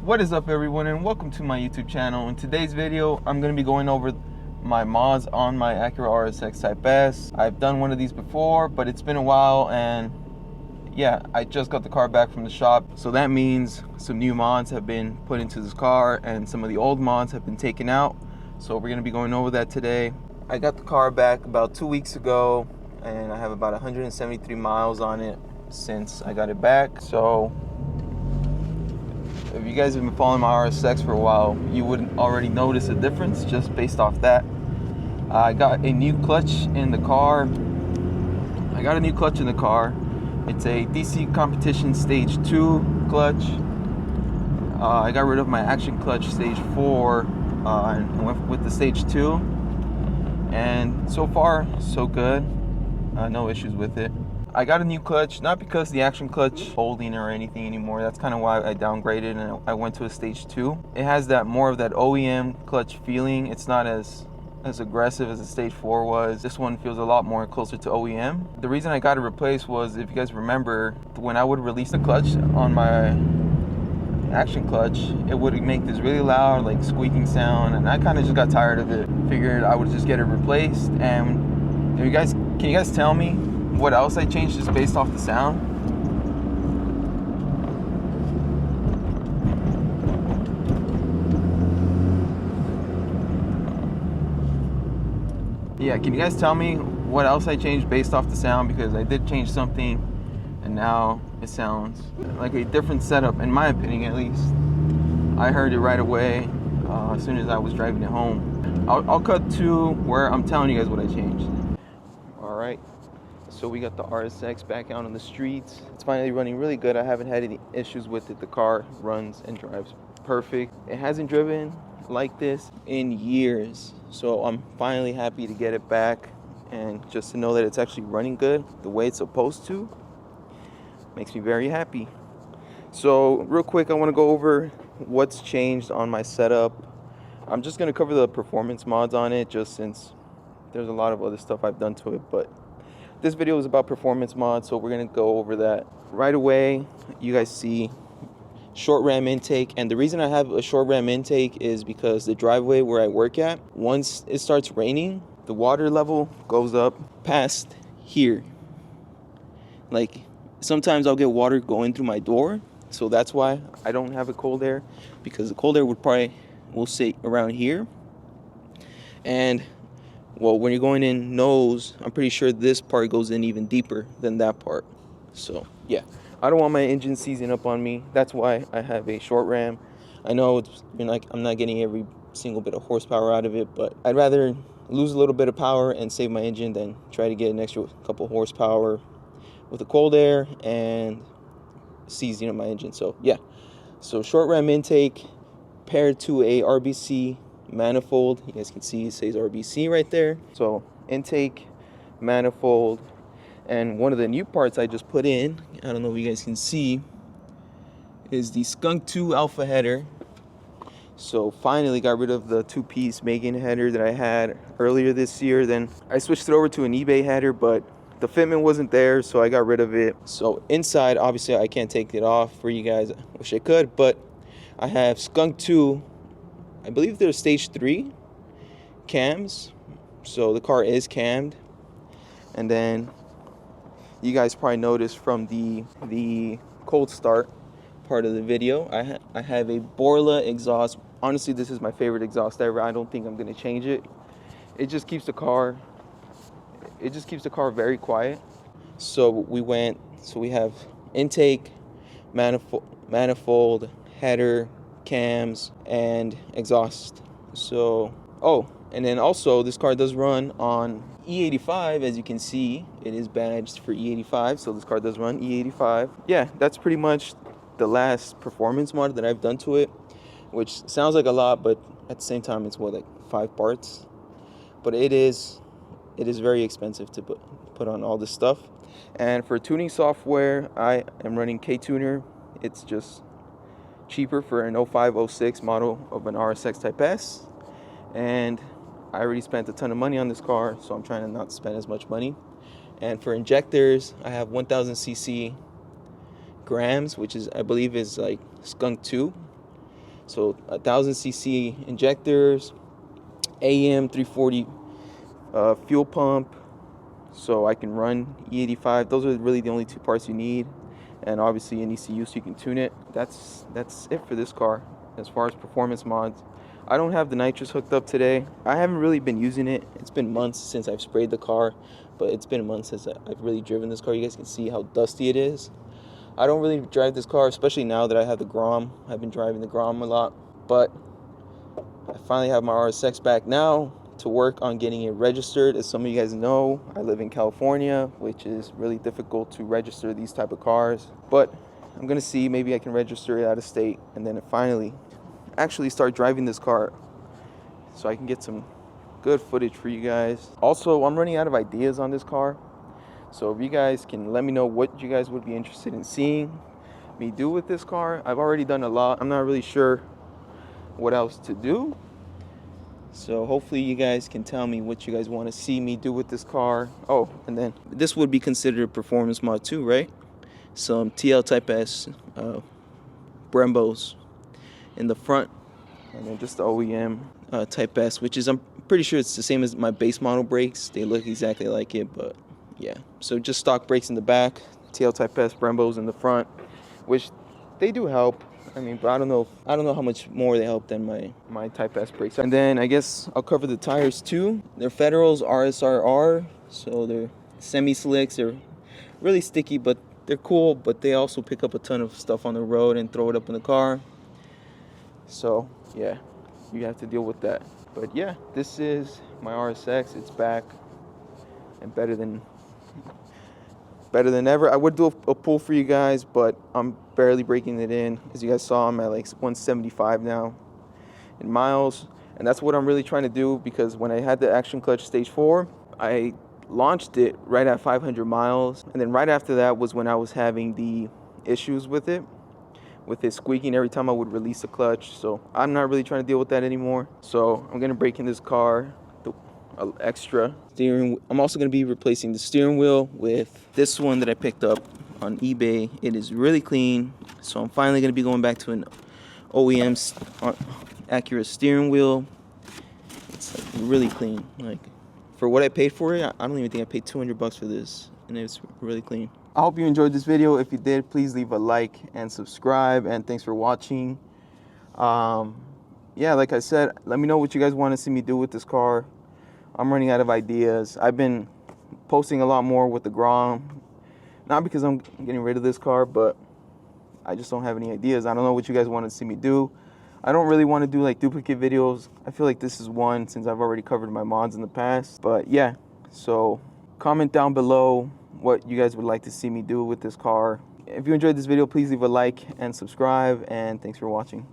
What is up, everyone, and welcome to my YouTube channel. In today's video, I'm going to be going over my mods on my Acura RSX Type S. I've done one of these before, but it's been a while, and yeah, I just got the car back from the shop. So that means some new mods have been put into this car, and some of the old mods have been taken out. So we're going to be going over that today. I got the car back about 2 weeks ago, and I have about 173 miles on it since I got it back. So if you guys have been following my RSX for a while, you would already notice a difference just based off that. I got a new clutch in the car. It's a DC Competition Stage 2 clutch. I got rid of my Action Clutch Stage 4 and went with the Stage 2. And so far, so good. No issues with it. I got a new clutch, not because the Action Clutch holding or anything anymore. That's kind of why I downgraded and I went to a Stage 2. It has more of that OEM clutch feeling. It's not as aggressive as the Stage 4 was. This one feels a lot more closer to OEM. The reason I got it replaced was, if you guys remember, when I would release the clutch on my Action Clutch, it would make this really loud, like, squeaking sound, and I kind of just got tired of it. Figured I would just get it replaced. And can you guys tell me what else I changed just based off the sound? Yeah, can you guys tell me what else I changed based off the sound? Because I did change something, and now it sounds like a different setup, in my opinion at least. I heard it right away as soon as I was driving it home. I'll cut to where I'm telling you guys what I changed. Alright, so we got the RSX back out on the streets. It's finally running really good. I haven't had any issues with it. The car runs and drives perfect. It hasn't driven like this in years, so I'm finally happy to get it back, and just to know that it's actually running good the way it's supposed to makes me very happy. So real quick, I want to go over what's changed on my setup. I'm just going to cover the performance mods on it, just since there's a lot of other stuff I've done to it, but this video is about performance mods, so we're going to go over that. Right away, you guys see short ram intake, and the reason I have a short ram intake is because the driveway where I work at, once it starts raining, the water level goes up past here. Like, sometimes I'll get water going through my door, so that's why I don't have a cold air, because the cold air will sit around here. And well, when you're going in nose, I'm pretty sure this part goes in even deeper than that part. So yeah, I don't want my engine seizing up on me. That's why I have a short ram. I know I'm not getting every single bit of horsepower out of it, but I'd rather lose a little bit of power and save my engine than try to get an extra couple horsepower with the cold air and seizing up my engine. So yeah, so short ram intake paired to a RBC manifold. You guys can see it says RBC right there. So intake, manifold, and one of the new parts I just put in, I don't know if you guys can see, is the Skunk 2 alpha header. So finally got rid of the two-piece Megan header that I had earlier this year. Then I switched it over to an eBay header, but the fitment wasn't there, so I got rid of it. So inside, obviously I can't take it off for you guys. I wish I could, but I have Skunk 2, I believe they're Stage 3 cams, so the car is cammed. And then you guys probably noticed from the cold start part of the video, I have a Borla exhaust. Honestly, this is my favorite exhaust ever. I don't think I'm going to change it. It just keeps the car very quiet. So we have intake, manifold, header, cams, and exhaust. So, oh, and then also this car does run on E85. As you can see, it is badged for E85, so this car does run E85. Yeah, that's pretty much the last performance mod that I've done to it, which sounds like a lot, but at the same time it's what, like 5 parts. But it is very expensive to put on all this stuff. And for tuning software, I am running Ktuner. It's just cheaper for an 05-06 model of an RSX Type S, and I already spent a ton of money on this car, so I'm trying to not spend as much money. And for injectors, I have 1000cc grams, which is, I believe, is like Skunk 2. So 1000cc injectors, AM 340 fuel pump, so I can run E85. Those are really the only two parts you need, and obviously an ECU so you can tune it. That's it for this car as far as performance mods. I don't have the nitrous hooked up today. I haven't really been using it. It's been months since I've sprayed the car, but it's been months since I've really driven this car. You guys can see how dusty it is. I don't really drive this car, especially now that I have the Grom. I've been driving the Grom a lot, but I finally have my RSX back now to work on getting it registered. As some of you guys know, I live in California, which is really difficult to register these type of cars, but I'm gonna see, maybe I can register it out of state and then finally actually start driving this car so I can get some good footage for you guys. Also, I'm running out of ideas on this car, so if you guys can let me know what you guys would be interested in seeing me do with this car. I've already done a lot. I'm not really sure what else to do, so hopefully you guys can tell me what you guys want to see me do with this car. Oh, and then this would be considered a performance mod too, right? Some TL Type S Brembos in the front, and then just the OEM Type S, which is, I'm pretty sure it's the same as my base model brakes. They look exactly like it, but yeah. So just stock brakes in the back, TL Type S Brembos in the front, which they do help. I mean, but I don't know how much more they help than my Type S brakes. And then I guess I'll cover the tires too. They're Federals RSRR, so they're semi-slicks. They're really sticky, but they're cool. But they also pick up a ton of stuff on the road and throw it up in the car. So yeah, you have to deal with that. But yeah, this is my RSX. It's back and better than ever. I would do a pull for you guys, but I'm barely breaking it in. As you guys saw, I'm at like 175 now in miles, and that's what I'm really trying to do, because when I had the Action Clutch Stage 4, I launched it right at 500 miles, and then right after that was when I was having the issues with it squeaking every time I would release the clutch. So I'm not really trying to deal with that anymore. So I'm gonna break in this car the extra steering. I'm also gonna be replacing the steering wheel with this one that I picked up on eBay. It is really clean, so I'm finally gonna be going back to an OEM Acura steering wheel. It's like really clean. Like, for what I paid for it, I don't even think I paid 200 bucks for this, and it's really clean. I hope you enjoyed this video. If you did, please leave a like and subscribe, and thanks for watching. Yeah, like I said, let me know what you guys want to see me do with this car. I'm running out of ideas. I've been posting a lot more with the Grom, not because I'm getting rid of this car, but I just don't have any ideas. I don't know what you guys want to see me do. I don't really want to do like duplicate videos. I feel like this is one, since I've already covered my mods in the past. But yeah, so comment down below what you guys would like to see me do with this car. If you enjoyed this video, please leave a like and subscribe, and thanks for watching.